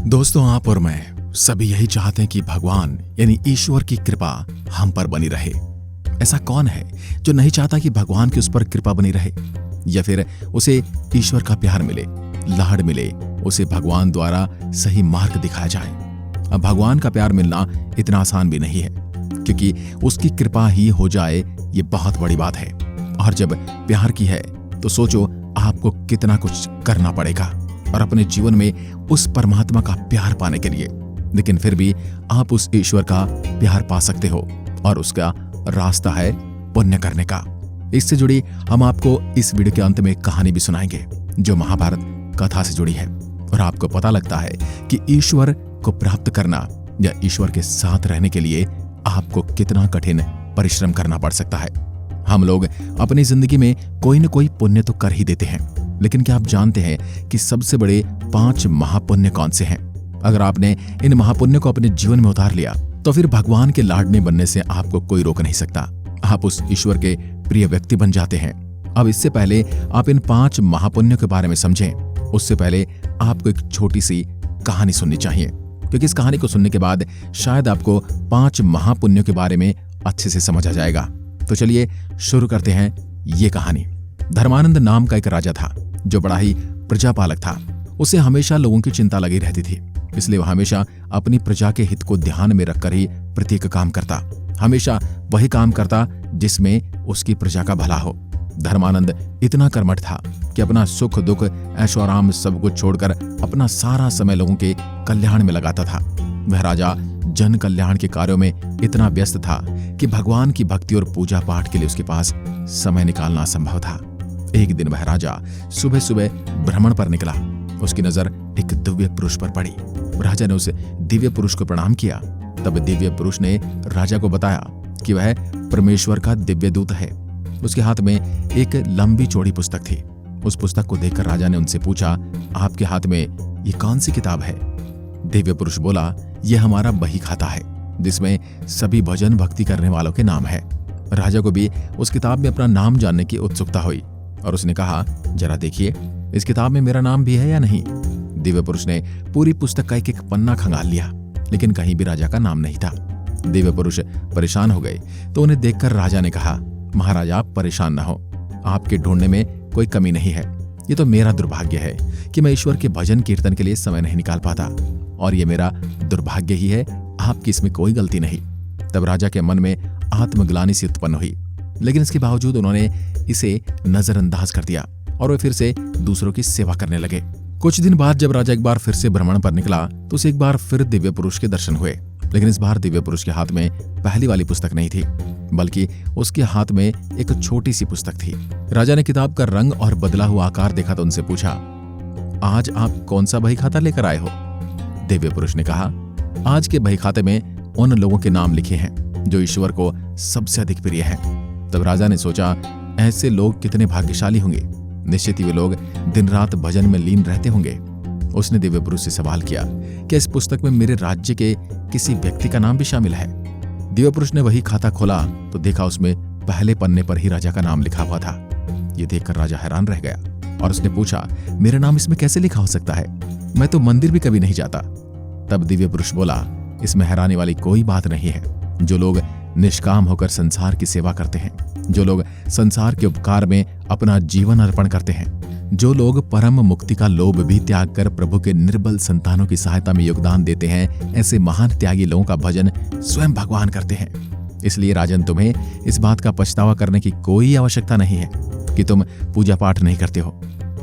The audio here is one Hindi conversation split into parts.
दोस्तों, आप और मैं सभी यही चाहते हैं कि भगवान यानी ईश्वर की कृपा हम पर बनी रहे। ऐसा कौन है जो नहीं चाहता कि भगवान की उस पर कृपा बनी रहे, या फिर उसे ईश्वर का प्यार मिले, लाड़ मिले, उसे भगवान द्वारा सही मार्ग दिखाया जाए। अब भगवान का प्यार मिलना इतना आसान भी नहीं है, क्योंकि उसकी कृपा ही हो जाए ये बहुत बड़ी बात है। और जब प्यार की है तो सोचो आपको कितना कुछ करना पड़ेगा और अपने जीवन में उस परमात्मा का प्यार पाने के लिए, लेकिन फिर भी आप उस ईश्वर का प्यार पा सकते हो और उसका रास्ता है पुण्य करने का। इससे जुड़ी हम आपको इस वीडियो के अंत में एक कहानी भी सुनाएंगे जो महाभारत कथा से जुड़ी है, और आपको पता लगता है कि ईश्वर को प्राप्त करना या ईश्वर के साथ रहने के लिए आपको कितना कठिन परिश्रम करना पड़ सकता है। हम लोग अपनी जिंदगी में कोई न कोई पुण्य तो कर ही देते हैं, लेकिन क्या आप जानते हैं कि सबसे बड़े 5 महापुण्य कौन से हैं? अगर आपने इन महापुण्य को अपने जीवन में उतार लिया तो फिर भगवान के लाडले बनने से आपको कोई रोक नहीं सकता। आप उस ईश्वर के प्रिय व्यक्ति बन जाते हैं। अब इससे पहले आप इन 5 महापुण्यों के बारे में समझें, उससे पहले आपको एक छोटी सी कहानी सुननी चाहिए, क्योंकि इस कहानी को सुनने के बाद शायद आपको 5 महापुण्यों के बारे में अच्छे से समझ आ जाएगा। तो चलिए शुरू करते हैं ये कहानी। धर्मानंद नाम का एक राजा था जो बड़ा ही प्रजापालक था। उसे हमेशा लोगों की चिंता लगी रहती थी, इसलिए वह हमेशा अपनी प्रजा के हित को ध्यान में रखकर ही प्रत्येक काम करता। हमेशा वही काम करता जिसमें उसकी प्रजा का भला हो। धर्मानंद इतना कर्मठ था कि अपना सुख दुख ऐशो आराम सब कुछ छोड़कर अपना सारा समय लोगों के कल्याण में लगाता था। वह राजा जन कल्याण के कार्यों में इतना व्यस्त था कि भगवान की भक्ति और पूजा पाठ के लिए उसके पास समय निकालना असंभव था। एक दिन वह राजा सुबह सुबह भ्रमण पर निकला। उसकी नजर एक दिव्य पुरुष पर पड़ी। राजा ने उस दिव्य पुरुष को प्रणाम किया। तब दिव्य पुरुष ने राजा को बताया कि वह परमेश्वर का दिव्य दूत है। उसके हाथ में एक लंबी चौड़ी पुस्तक थी। उस पुस्तक को देखकर राजा ने उनसे पूछा, आपके हाथ में ये कौन सी किताब है? दिव्य पुरुष बोला, यह हमारा बही खाता है जिसमें सभी भजन भक्ति करने वालों के नाम है। राजा को भी उस किताब में अपना नाम जानने की उत्सुकता हुई और उसने कहा, जरा देखिए इस किताब में मेरा नाम भी है या नहीं। दिव्य पुरुष ने पूरी पुस्तक का एक एक पन्ना खंगाल लिया, लेकिन कहीं भी राजा का नाम नहीं था। दिव्य पुरुष परेशान हो गए तो उन्हें देखकर राजा ने कहा, महाराज आप परेशान न हो, आपके ढूंढने में कोई कमी नहीं है। ये तो मेरा दुर्भाग्य है कि मैं ईश्वर के भजन कीर्तन के लिए समय नहीं निकाल पाता, और ये मेरा दुर्भाग्य ही है, आपकी इसमें कोई गलती नहीं। तब राजा के मन में आत्मग्लानि सी उत्पन्न हुई, लेकिन इसके बावजूद उन्होंने इसे नजरअंदाज कर दिया और वे फिर से दूसरों की सेवा करने लगे। कुछ दिन बाद जब राजा एक बार फिर से भ्रमण पर निकला तो उसे एक बार फिर दिव्य पुरुष के दर्शन हुए, लेकिन इस बार दिव्य पुरुष के हाथ में पहली वाली पुस्तक नहीं थी, बल्कि उसके हाथ में एक छोटी सी पुस्तक थी। राजा ने किताब का रंग और बदला हुआ आकार देखा तो उनसे पूछा, आज आप कौन सा बही खाता लेकर आए हो? दिव्य पुरुष ने कहा, आज के बही खाते में उन लोगों के नाम लिखे हैं जो ईश्वर को सबसे अधिक प्रिय हैं। तब राजा ने सोचा, ऐसे लोग कितने भाग्यशाली होंगे, निश्चित ही वे लोग दिन रात भजन में लीन रहते होंगे। उसने दिव्य पुरुष से सवाल किया, क्या इस पुस्तक में मेरे राज्य के किसी व्यक्ति का नाम भी शामिल है? दिव्य पुरुष ने वही खाता खोला तो देखा उसमें पहले पन्ने पर ही राजा का नाम लिखा हुआ था। ये देखकर राजा हैरान रह गया और उसने पूछा, मेरा नाम इसमें कैसे लिखा हो सकता है? मैं तो मंदिर भी कभी नहीं जाता। तब दिव्य पुरुष बोला, इसमें हैरानी वाली कोई बात नहीं है। जो लोग निष्काम होकर संसार की सेवा करते हैं, जो लोग संसार के उपकार में अपना जीवन अर्पण करते हैं, जो लोग परम मुक्ति का लोभ भी त्याग कर प्रभु के निर्बल संतानों की सहायता में योगदान देते हैं, ऐसे महान त्यागी लोगों का भजन स्वयं भगवान करते हैं। इसलिए राजन, तुम्हें इस बात का पछतावा करने की कोई आवश्यकता नहीं है कि तुम पूजा पाठ नहीं करते हो।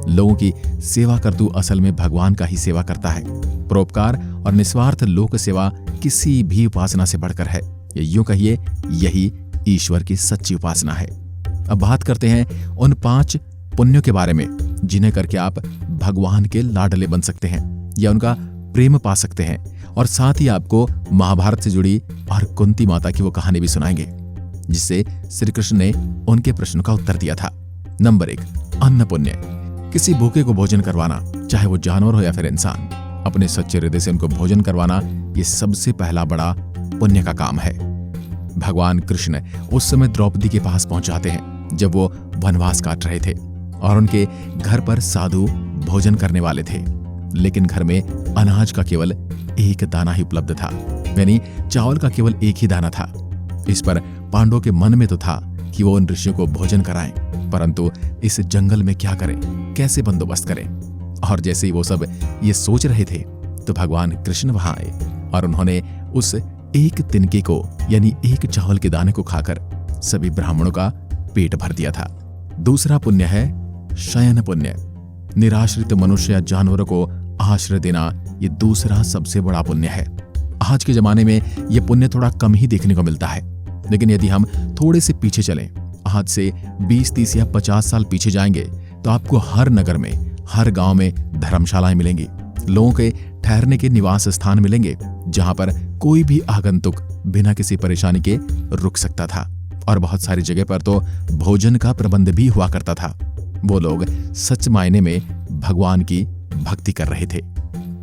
लोगों की सेवा कर तू असल में भगवान का ही सेवा करता है। परोपकार और निस्वार्थ लोक सेवा किसी भी उपासना से बढ़कर है। यूं कहिए, यही ईश्वर की सच्ची उपासना है। अब बात करते हैं उन 5 पुण्यों के बारे में जिन्हें करके आप भगवान के लाडले बन सकते हैं या उनका प्रेम पा सकते हैं, और साथ ही आपको महाभारत से जुड़ी और कुंती माता की वो कहानी भी सुनाएंगे जिससे श्री कृष्ण ने उनके प्रश्न का उत्तर दिया था। नंबर 1, अन्न पुण्य। किसी भूखे को भोजन करवाना, चाहे वो जानवर हो या फिर इंसान, अपने सच्चे हृदय से उनको भोजन करवाना, ये सबसे पहला बड़ा पुण्य का काम है। भगवान कृष्ण उस समय द्रौपदी के पास पहुंच जाते हैं जब वो वनवास काट रहे थे और उनके घर पर साधु भोजन करने वाले थे। लेकिन घर में अनाज का केवल एक दाना ही उपलब्ध था, यानी चावल का केवल एक ही दाना था। इस पर पांडवों के मन में तो था कि वो उन ऋषियों को भोजन कराएं, परंतु इस जंगल में क्या करें, कैसे बंदोबस्त करें। और जैसे ही वो सब ये सोच रहे थे तो भगवान कृष्ण वहां आए और उन्होंने उस एक तिनके को यानी एक चावल के दाने को खाकर सभी ब्राह्मणों का पेट भर दिया था। दूसरा पुण्य है शयन पुण्य। निराश्रित मनुष्य या जानवरों को आश्रय देना ये दूसरा सबसे बड़ा पुण्य है। आज के जमाने में यह पुण्य थोड़ा कम ही देखने को मिलता है, लेकिन यदि हम थोड़े से पीछे चलें, आज से 20, 30 या 50 साल पीछे जाएंगे तो आपको हर नगर में, हर गांव में धर्मशालाएं मिलेंगी, लोगों के ठहरने के निवास स्थान मिलेंगे जहां पर कोई भी आगंतुक बिना किसी परेशानी के रुक सकता था। और बहुत सारी जगह पर तो भोजन का प्रबंध भी हुआ करता था। वो लोग सच मायने में भगवान की भक्ति कर रहे थे।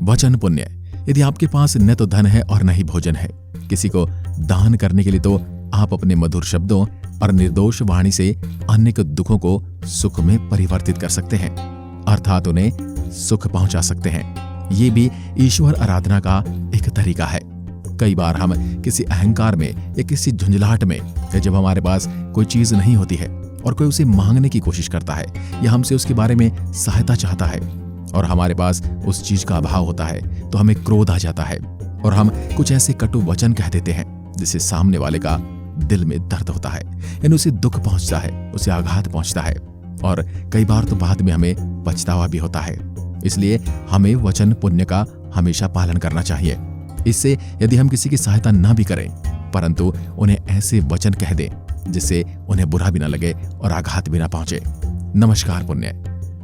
वचन पुण्य। यदि आपके पास न तो धन है और न ही भोजन है, किसी को दान करने के लिए तो आप अपने मधुर शब्दों और निर्दोष वाणी से अन्य के दुखों को सुख में परिवर्तित कर सकते हैं, अर्थात उन्हें सुख पहुंचा सकते हैं। ये भी ईश्वर आराधना का एक तरीका है। कई बार हम किसी अहंकार में या किसी झुंझलाहट में, या जब हमारे पास कोई चीज नहीं होती है और कोई उसे मांगने की कोशिश करता है या हमसे उसके बारे में सहायता चाहता है और हमारे पास उस चीज का अभाव होता है, तो हमें क्रोध आ जाता है और हम कुछ ऐसे कटु वचन कह देते हैं जिससे सामने वाले का दिल में दर्द होता है, यानी उसे दुख पहुंचता है, उसे आघात पहुंचता है और कई बार तो बाद में हमें पछतावा भी होता है। इसलिए हमें वचन पुण्य का हमेशा पालन करना चाहिए। इससे यदि हम किसी की सहायता ना भी करें, परंतु उन्हें ऐसे वचन कह दें जिससे उन्हें बुरा भी ना लगे और आघात भी ना पहुंचे। नमस्कार पुण्य।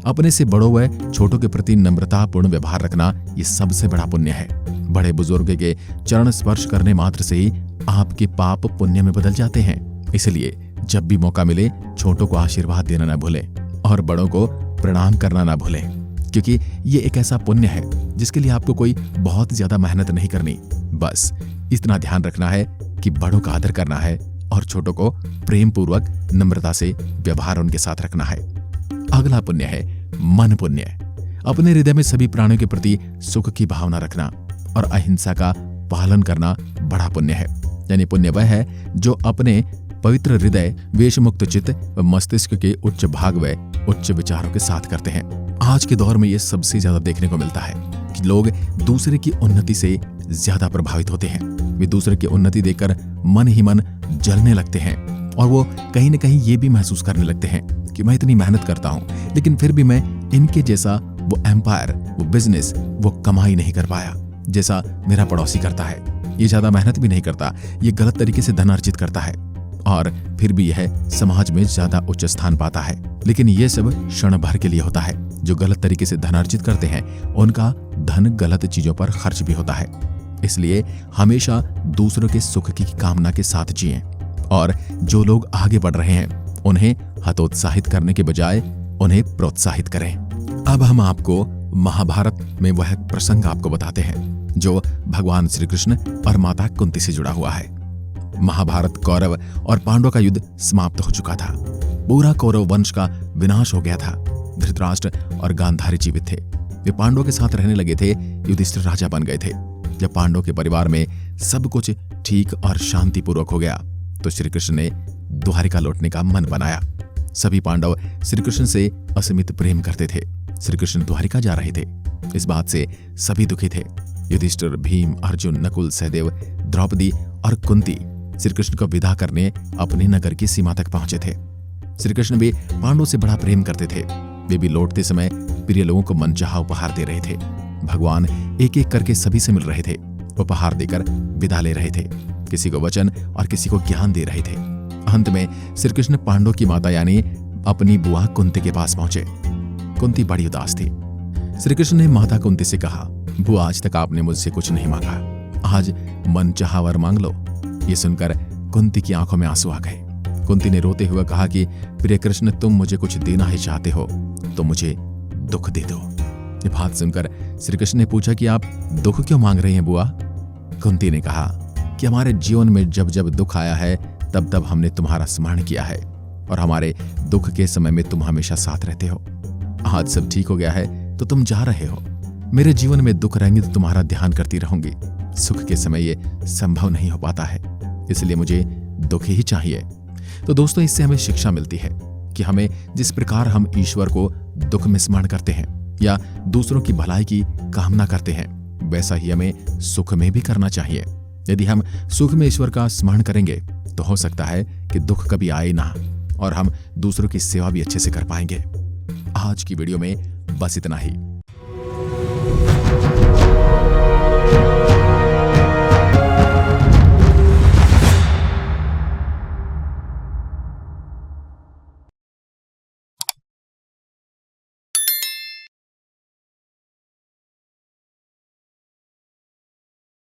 अपने से बड़ों व छोटों के प्रति नम्रतापूर्ण व्यवहार रखना ये सबसे बड़ा पुण्य है। बड़े बुजुर्ग के चरण स्पर्श करने मात्र से ही आपके पाप पुण्य में बदल जाते हैं। इसलिए जब भी मौका मिले छोटों को आशीर्वाद देना ना भूलें और बड़ों को प्रणाम करना ना भूलें, क्योंकि ये एक ऐसा पुण्य है जिसके लिए आपको कोई बहुत ज्यादा मेहनत नहीं करनी। बस इतना ध्यान रखना है कि बड़ों का आदर करना है और छोटों को प्रेम पूर्वक नम्रता से व्यवहार उनके साथ रखना है। अगला पुण्य है मन पुण्य। अपने हृदय में सभी प्राणियों के प्रति सुख की भावना रखना और अहिंसा का पालन करना बड़ा पुण्य है। यानी पुण्य वह है जो अपने पवित्र हृदय, वेशमुक्त चित्त व मस्तिष्क के उच्च भाग व उच्च विचारों के साथ करते हैं। आज के दौर में यह सबसे ज्यादा देखने को मिलता है कि लोग दूसरे की उन्नति से ज्यादा प्रभावित होते हैं। वे दूसरे की उन्नति देखकर मन ही मन जलने लगते हैं और वो कहीं न कहीं ये भी महसूस करने लगते हैं कि मैं इतनी मेहनत करता हूं, लेकिन फिर भी मैं इनके जैसा वो एम्पायर, वो बिजनेस, वो कमाई नहीं कर पाया जैसा मेरा पड़ोसी करता है। ये ज्यादा मेहनत भी नहीं करता, ये गलत तरीके से धन अर्जित करता है और फिर भी यह समाज में ज्यादा उच्च स्थान पाता है। लेकिन ये सब क्षण भर के लिए होता है। जो गलत तरीके से धन अर्जित करते हैं उनका धन गलत चीजों पर खर्च भी होता है। इसलिए हमेशा दूसरों के सुख की कामना के साथ जिएं और जो लोग आगे बढ़ रहे हैं उन्हें हतोत्साहित करने के बजाय उन्हें प्रोत्साहित करें। अब हम आपको महाभारत में वह प्रसंग आपको बताते हैं जो भगवान श्री कृष्ण और माता कुंती से जुड़ा हुआ है। महाभारत कौरव और पांडवों का युद्ध समाप्त हो चुका था। पूरा कौरव वंश का विनाश हो गया था। धृतराष्ट्र और गांधारी जीवित थे। वे पांडवों के साथ रहने लगे थे। युधिष्ठिर राजा बन गए थे। जब पांडवों के परिवार में सब कुछ ठीक और शांतिपूर्वक हो गया तो श्री कृष्ण ने द्वारिका लौटने का मन बनाया। सभी पांडव श्री कृष्ण से असीमित प्रेम करते थे। श्री कृष्ण द्वारिका जा रहे थे, इस बात से सभी दुखी थे। युधिष्ठिर, भीम, अर्जुन, नकुल, सहदेव, द्रौपदी और कुंती श्री कृष्ण को विदा करने अपने नगर की सीमा तक पहुंचे थे। श्री कृष्ण भी पांडवों से बड़ा प्रेम करते थे। वे भी लौटते समय प्रिय लोगों को मनचाहा उपहार दे रहे थे। भगवान एक एक करके सभी से मिल रहे थे, उपहार देकर विदा ले रहे थे। किसी को वचन और किसी को ज्ञान दे रहे थे। अंत में श्री कृष्ण पांडवों की माता यानी अपनी बुआ कुंती के पास पहुंचे। कुंती बड़ी उदास थी। श्री कृष्ण ने माता कुंती से कहा, बुआ, आज तक आपने मुझसे कुछ नहीं मांगा, आज मनचाहा वर मांग लो। ये सुनकर कुंती की आंखों में आंसू आ गए। कुंती ने रोते हुए कहा कि प्रिय कृष्ण, तुम मुझे कुछ देना ही चाहते हो तो मुझे दुख दे दो। ये बात सुनकर श्री कृष्ण ने पूछा कि आप दुख क्यों मांग रही हैं बुआ? कुंती ने कहा कि हमारे जीवन में जब जब दुख आया है तब तब हमने तुम्हारा स्मरण किया है और हमारे दुख के समय में तुम हमेशा साथ रहते हो। आज सब ठीक हो गया है तो तुम जा रहे हो, मेरे जीवन में दुख रहेंगे तो तुम्हारा ध्यान करती रहूंगी। सुख के समय ये संभव नहीं हो पाता है, इसलिए मुझे दुख ही चाहिए। तो दोस्तों, इससे हमें शिक्षा मिलती है कि हमें जिस प्रकार हम ईश्वर को दुख में स्मरण करते हैं या दूसरों की भलाई की कामना करते हैं, वैसा ही हमें सुख में भी करना चाहिए। यदि हम सुख में ईश्वर का स्मरण करेंगे तो हो सकता है कि दुख कभी आए ना, और हम दूसरों की सेवा भी अच्छे से कर पाएंगे। आज की वीडियो में बस इतना ही।